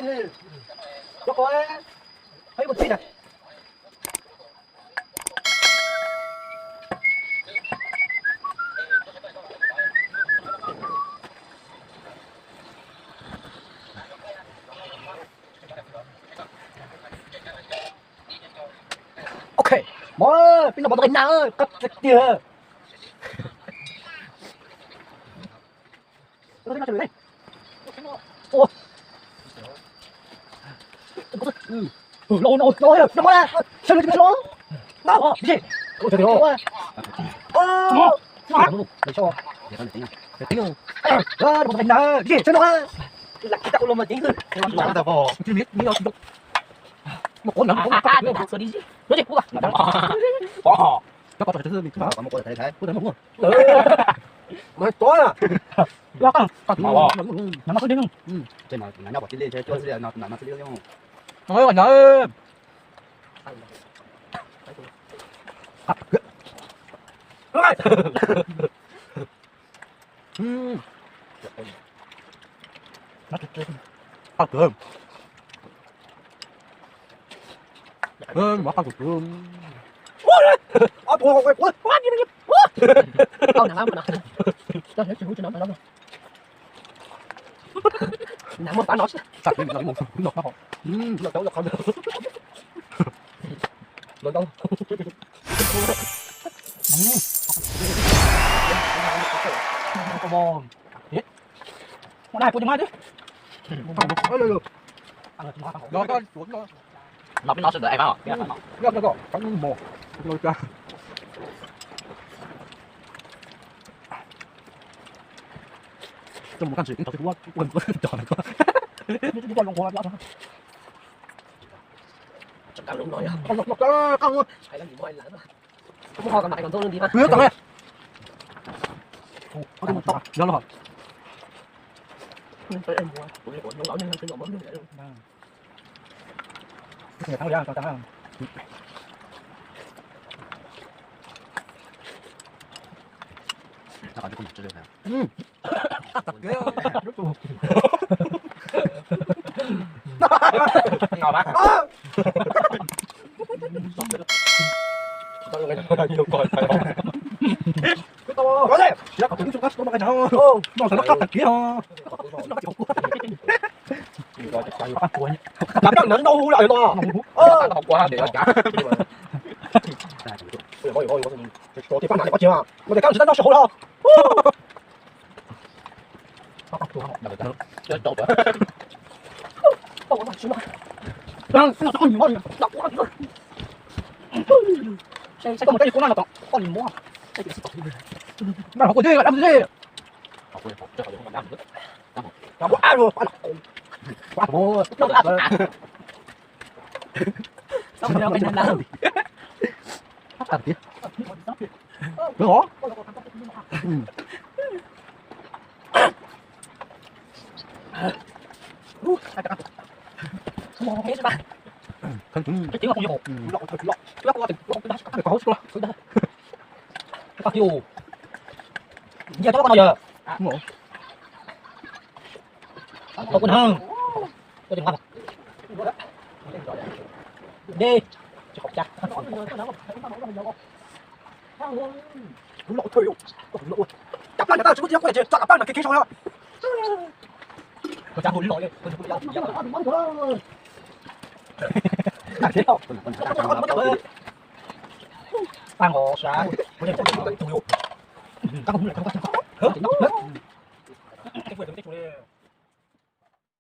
đi. Cho coi. Thấy một tí nè. Ok, mỗi pin là bọn tôi nào cắt kia. Tôi nói cho đây. Ô. Lô nó ra. Sao lại lô? Nào, gì? Ôi trời ơi. Ô. Để cho. Để con tính. Để tính. Một mình nào. Gì? Sao nó? Là kita ulo mà tính thôi. Làm tao bỏ. Chưa biết đi đâu. Một con nó nó sờ đi chứ. Nó đi cua. Bỏ. Cho con phải thứ mình bảo một con thấy thấy. Con thấy không? Mày tối à? Lo con. Nằm có đi không? Trên mà nãy nó bỏ lên chơi chơi nó nằm nó đi không? Nói rồi nhớ. Nó chết. Ăn cơm. Bỏ ăn cơm. Ôi ôi ôi quá đi đi. Tao nặng lắm mà. Tao thấy chịu cho nó lắm rồi. Nặng mà bạn nói. Sạch đi nói một nó nó. Nó cháu không được. Nó đâu. Có bom. Hết. Con này của nhà mai đi. Rồi con xuống rồi. Nó sẽ đợi em vào. Được rồi. Con mồ. Rồi ra. Trong một căn sự cái thằng quên tròn này con. Đi con lông quá. Chắc căng đúng rồi à. Con luôn. Hay là gì ngoài lắm. Không ho còn lại còn thôi đi mà. Nước rồi. Có cái một to. Nó rồi. Tới em mua. Tụi nó lão nhân cái bấm vậy luôn. Cái tháo ra tao tao. Nó còn cái con chơi này. Tập ghê. Ngồi bác. Tao nhiều coi phải không? Cái to. Có đấy. Nó có tiếng chung nó cái nào. Nó sẽ nó cắt kia ho. Nó chỉ học. Rồi chắc chắn bắt cuốn. Làm cho nó đâu lại to. Tao học qua để trả. Ôi có cái phát này có chưa? Mà cái nó sẽ hổ đâu. Chết tốt rồi. Không có chuyện mà. Đang nó có nhiều món. Đọc quá. Sẽ có một cái cuốn nào đó. Con nhìn mua. Nó học cái gì làm gì? Học cái chắc là không làm được. Làm quá rồi. Quá rồi. Xong rồi mình làm. Phát gì? Được hả? Không hết ba. Cái tiếng là không vô. Lọ có hốt quá. Cái tiêu. Giờ cho con nào giờ? Không ổn. Không có hơn. Tôi đừng ăn. Đi. Cho học chắc. Lọ thôi. Lọ. Chặt ra tao chúng nó có thể chặt ra là cái xong rồi. Con chặt hồn lọ đi. Con ngộ sáng. Con chặt tụi. Các không được không có.